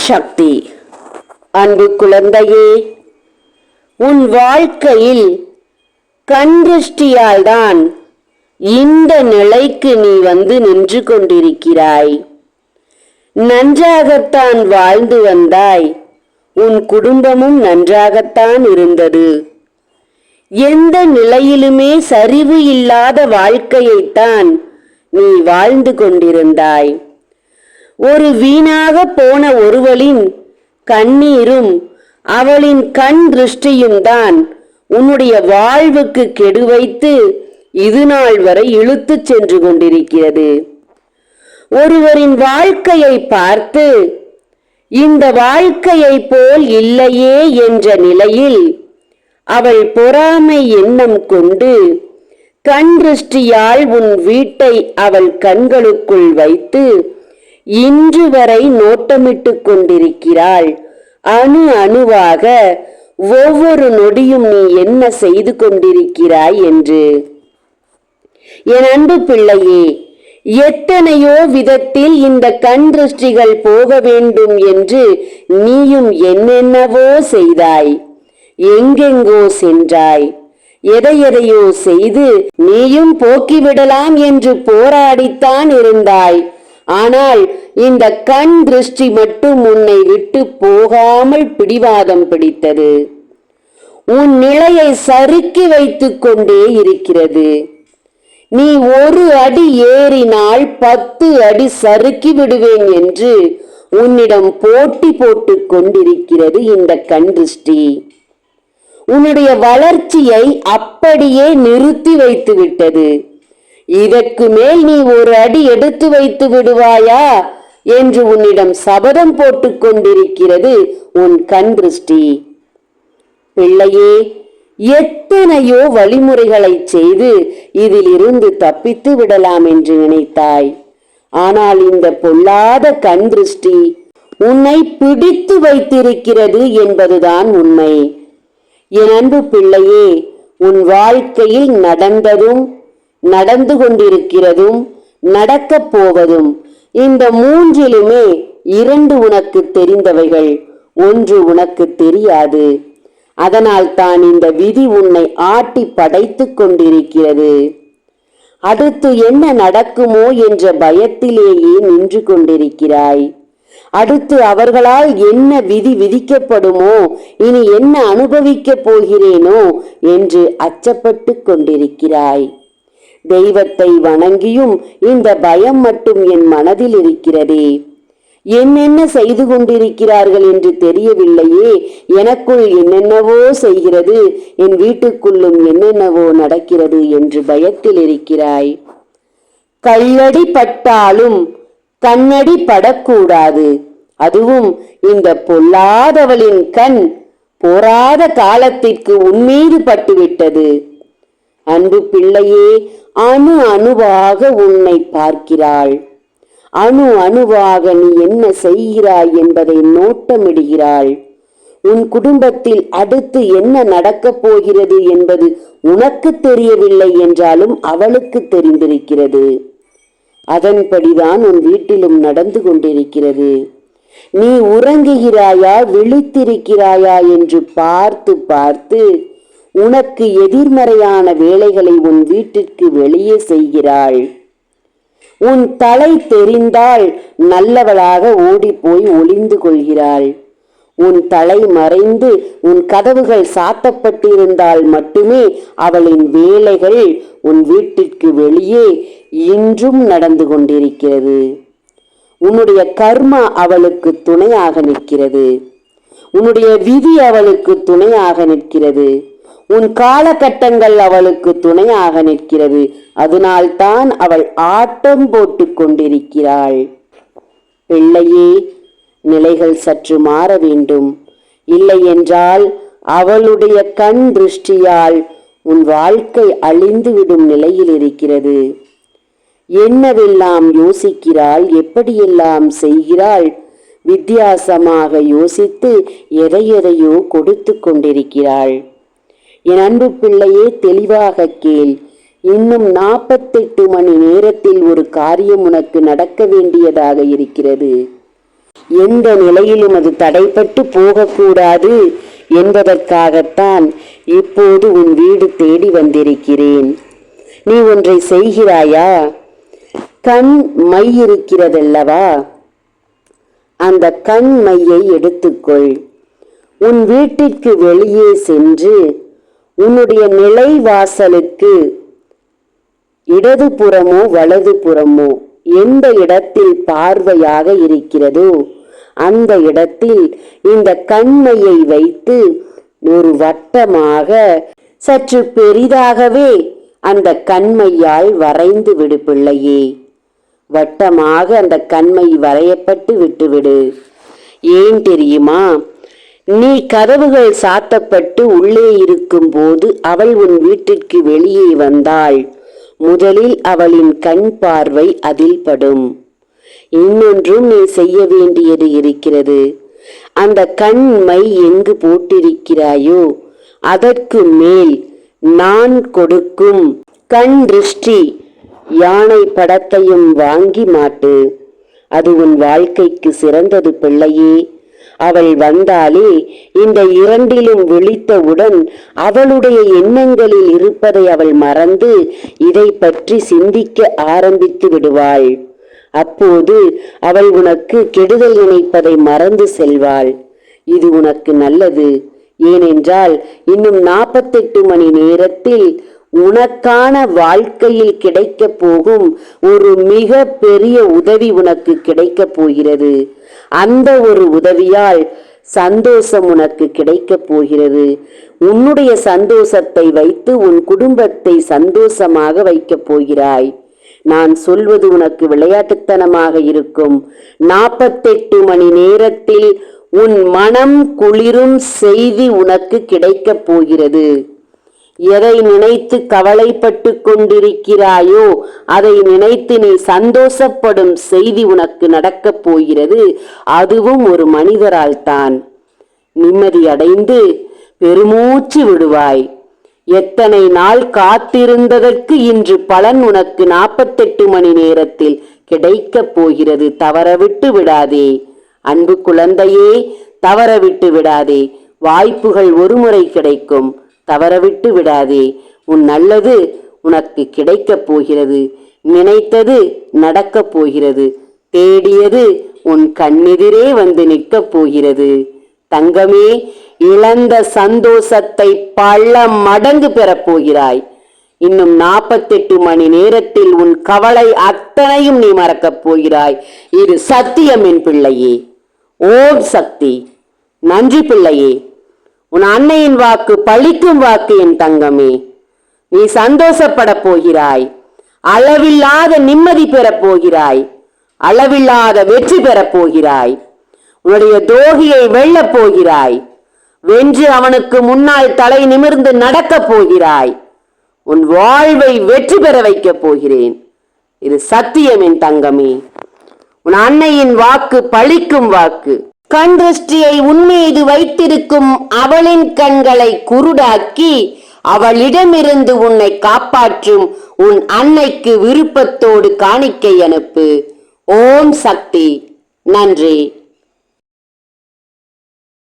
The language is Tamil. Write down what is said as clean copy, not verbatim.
சக்தி. அன்பு குழந்தையே, உன் வாழ்க்கையில் கண் திருஷ்டியால் தான் இந்த நிலைக்கு நீ நின்று கொண்டிருக்கிறாய். நன்றாகத்தான் வாழ்ந்து வந்தாய், உன் குடும்பமும் நன்றாகத்தான் இருந்தது. எந்த நிலையிலுமே சரிவு இல்லாத வாழ்க்கையைத்தான் நீ வாழ்ந்து கொண்டிருந்தாய். ஒரு வீணாக போன ஒருவளின் கண்ணீரும் அவளின் கண் திருஷ்டியும் தான் உன்னுடைய வாழ்வுக்கு கெடு வைத்து இது நாள் வரை இழுத்துச் சென்று கொண்டிருக்கிறது. ஒருவரின் வாழ்க்கையை பார்த்து இந்த வாழ்க்கையை போல் இல்லையே என்ற நிலையில் அவள் பொறாமை எண்ணம் கொண்டு கண் திருஷ்டியால் உன் வீட்டை அவள் கண்களுக்குள் வைத்து இன்று வரை நோட்டமிட்டு கொண்டிருக்கிறாள். அணு அணுவாக ஒவ்வொரு நொடியும் நீ என்ன செய்து கொண்டிருக்கிறாய் என்று. என் அன்பு பிள்ளையே, எத்தனையோ விதத்தில் இந்த கண் திருஷ்டிகள் போக வேண்டும் என்று நீயும் என்னென்னவோ செய்தாய், எங்கெங்கோ சென்றாய், எதையெதையோ செய்து நீயும் போக்கிவிடலாம் என்று போராடித்தான் இருந்தாய். ஆனால் இந்த கண் திருஷ்டி மட்டும் உன்னை விட்டு போகாமல் பிடிவாதம் பிடித்தது. உன் நிலையை சறுக்கி வைத்துக் கொண்டே இருக்கிறது. நீ ஒரு அடி ஏறினால் 10 அடி சறுக்கி விடுவேன் என்று உன்னிடம் போட்டி போட்டுக் கொண்டிருக்கிறது இந்த கண் திருஷ்டி. உன்னுடைய வளர்ச்சியை அப்படியே நிறுத்தி வைத்து விட்டது. இதற்கு மேல் நீ ஒரு அடி எடுத்து வைத்து விடுவாயா என்று உன்னிடம் சபதம் போட்டுக் கொண்டிருக்கிறது உன் கண் திருஷ்டி. பிள்ளையே, எத்தனையோ வழிமுறைகளை செய்து இதில் இருந்து தப்பித்து விடலாம் என்று நினைத்தாய். ஆனால் இந்த பொல்லாத கண் திருஷ்டி உன்னை பிடித்து வைத்திருக்கிறது என்பதுதான் உண்மை. என் அன்பு பிள்ளையே, உன் வாழ்க்கையில் நடந்ததும் நடந்து கொண்டிருக்கிறதும் நடக்கப் போவதும் இந்த மூன்றிலுமே 2 உனக்கு தெரிந்தவைகள், 1 உனக்கு தெரியாது. அதனால் தான் இந்த விதி உன்னை ஆட்டி படைத்துக் கொண்டிருக்கிறது. அடுத்து என்ன நடக்குமோ என்ற பயத்திலேயே நின்று கொண்டிருக்கிறாய். அடுத்து அவர்களால் என்ன விதி விதிக்கப்படுமோ, இனி என்ன அனுபவிக்கப் போகிறேனோ என்று அச்சப்பட்டு கொண்டிருக்கிறாய். தெய்வத்தை வணங்கியும் இந்த பயம் மட்டும் என் மனதில் இருக்கிறதே. என்னென்ன செய்து கொண்டிருக்கிறார்கள் என்று தெரியவில்லையே, எனக்குள் என்னென்னவோ செய்கிறது, என் வீட்டுக்குள்ளும் என்னென்னவோ நடக்கிறது என்று பயத்தில் இருக்கிறாய். கல்லடி பட்டாலும் கண்ணடி படக்கூடாது. அதுவும் இந்த பொல்லாதவளின் கண் போராத காலத்திற்கு உன்மீது பட்டுவிட்டது. அன்பு பிள்ளையே, அணு அணுவாக உன்னை பார்க்கிறாள். அணு அணுவாக நீ என்ன செய்கிறாய் என்பதை நோட்டமிடுகிறாள். உன் குடும்பத்தில் அடுத்து என்ன நடக்கப் போகிறது என்பது உனக்கு தெரியவில்லை என்றாலும் அவளுக்கு தெரிந்திருக்கிறது. அதன்படிதான் உன் வீட்டிலும் நடந்து கொண்டிருக்கிறது. நீ உறங்குகிறாயா விழித்திருக்கிறாயா என்று பார்த்து பார்த்து உனக்கு எதிர்மறையான வேலைகளை உன் வீட்டிற்கு வெளியே செய்கிறாள். உன் தலை தெரிந்தால் நல்லவளாக ஓடி போய் ஒளிந்து கொள்கிறாள். உன் தலை மறைந்து உன் கதவுகள் சாத்தப்பட்டிருந்தால் மட்டுமே அவளின் வேலைகள் உன் வீட்டிற்கு வெளியே இன்றும் நடந்து கொண்டிருக்கிறது. உன்னுடைய கர்மா அவளுக்கு துணையாக நிற்கிறது. உன்னுடைய விதி அவளுக்கு துணையாக நிற்கிறது. உன் காலகட்டங்கள் அவளுக்கு துணையாக நிற்கிறது. அதனால்தான் அவள் ஆட்டம் போட்டு கொண்டிருக்கிறாள். பிள்ளையே, நிலைகள் சற்று மாற வேண்டும். இல்லை என்றால் அவளுடைய கண் திருஷ்டியால் உன் வாழ்க்கை அழிந்துவிடும் நிலையில் இருக்கிறது. என்னவெல்லாம் யோசிக்கிறாள், எப்படியெல்லாம் செய்கிறாள், வித்தியாசமாக யோசித்து எதையோ கொடுத்து கொண்டிருக்கிறாள். என் அன்பு பிள்ளையே, தெளிவாக கேள். இன்னும் 48 மணி நேரத்தில் ஒரு காரியம் உனக்கு நடக்க வேண்டியதாக இருக்கிறது. எந்த நிலையிலும் அது தடைப்பட்டு போகக்கூடாது என்பதற்காகத்தான் இப்போது உன் வீடு தேடி வந்திருக்கிறேன். நீ ஒன்றை செய்கிறாயா? கண் மை இருக்கிறதல்லவா, அந்த கண் மையை எடுத்துக்கொள். உன் வீட்டிற்கு வெளியே சென்று உன்னுடைய நிலைவாசலுக்கு இடதுபுறமோ வலதுபுறமோ எந்த இடத்தில் பார்வையாக இருக்கிறதோ அந்த இடத்தில் இந்த கண்மையை வைத்து ஒரு வட்டமாக சற்று பெரிதாகவே அந்த கண்மையால் வரைந்து விடு பிள்ளையே. வட்டமாக அந்த கண்மை வரையப்பட்டு விட்டுவிடு. ஏன் தெரியுமா? நீ கதவுகள் சாத்தப்பட்டு உள்ளே இருக்கும் போது அவள் உன் வீட்டிற்கு வெளியே வந்தாள். முதலில் அவளின் கண் பார்வை அதில் படும். இன்னொன்றும் நீ செய்ய வேண்டியது இருக்கிறது. அந்த கண்மை எங்கு போட்டிருக்கிறாயோ அதற்கு மேல் நான் கொடுக்கும் கண் திருஷ்டி யானை படத்தையும் வாங்கி மாட்டு. அது உன் வாழ்க்கைக்கு சிறந்தது பிள்ளையே. அவள் வந்தாலே இந்த இரண்டிலும் விழித்தவுடன் அவளுடைய எண்ணங்களில் இருப்பதை அவள் மறந்து இதை பற்றி சிந்திக்க ஆரம்பித்து விடுவாள். அப்போது அவள் உனக்கு கெடுதல் நினைப்பதை மறந்து செல்வாள். இது உனக்கு நல்லது. ஏனென்றால் இன்னும் 48 மணி நேரத்தில் உனக்கான வாழ்க்கையில் கிடைக்க போகும் ஒரு மிக பெரிய உதவி உனக்கு கிடைக்க போகிறது. அந்த ஒரு உதவியால் சந்தோஷம் உனக்கு கிடைக்க போகிறது. உன்னுடைய சந்தோஷத்தை வைத்து உன் குடும்பத்தை சந்தோஷமாக வைக்கப் போகிறாய். நான் சொல்வது உனக்கு விளையாட்டுத்தனமாக இருக்கும். 48 மணி நேரத்தில் உன் மனம் குளிரும் செய்தி உனக்கு கிடைக்கப் போகிறது. எதை நினைத்து கவலைப்பட்டு கொண்டிருக்கிறாயோ அதை நினைத்து நீ சந்தோஷப்படும் செய்தி உனக்கு நடக்கப் போகிறது. அதுவும் ஒரு மனிதரால் தான். நிம்மதி அடைந்து பெருமூச்சு விடுவாய். எத்தனை நாள் காத்திருந்ததற்கு இன்று பலன் உனக்கு 48 மணி நேரத்தில் கிடைக்கப் போகிறது. தவறவிட்டு விடாதே அன்பு குழந்தையே, தவறவிட்டு விடாதே. வாய்ப்புகள் ஒருமுறை கிடைக்கும், தவறவிட்டு விடாதே. உன் நல்லது உனக்கு கிடைக்கப் போகிறது. நினைத்தது நடக்கப் போகிறது. தேடியது உன் கண்ணெதிரே வந்து நிற்கப் போகிறது. தங்கமே, இழந்த சந்தோஷத்தை பல மடங்கு பெறப்போகிறாய். இன்னும் 48 மணி நேரத்தில் உன் கவலை அத்தனையும் நீ மறக்கப் போகிறாய். இது சத்தியம் என் பிள்ளையே. ஓம் சக்தி. நன்றி பிள்ளையே. உன் அன்னையின் வாக்கு பழிக்கும் வாக்கு என் தங்கமே. நீ சந்தோஷப்பட போகிறாய். அளவில்லாத நிம்மதி பெறப் போகிறாய். அளவில்லாத வெற்றி பெறப் போகிறாய். உன்னுடைய துரோகியை வெல்லப் போகிறாய். வென்று அவனுக்கு முன்னால் தலை நிமிர்ந்து நடக்கப் போகிறாய். உன் வாழ்வை வெற்றி பெற வைக்கப் போகிறேன். இது சத்தியம் என் தங்கமே. உன் அன்னையின் வாக்கு பழிக்கும் வாக்கு. கண் திருஷ்டியை உன்மீது வைத்திருக்கும் அவளின் கண்களை குருடாக்கி அவளிடமிருந்து உன்னை காப்பாற்றும் உன் அன்னைக்கு விருப்பத்தோடு காணிக்கை அனுப்பு. ஓம் சக்தி. நன்றி.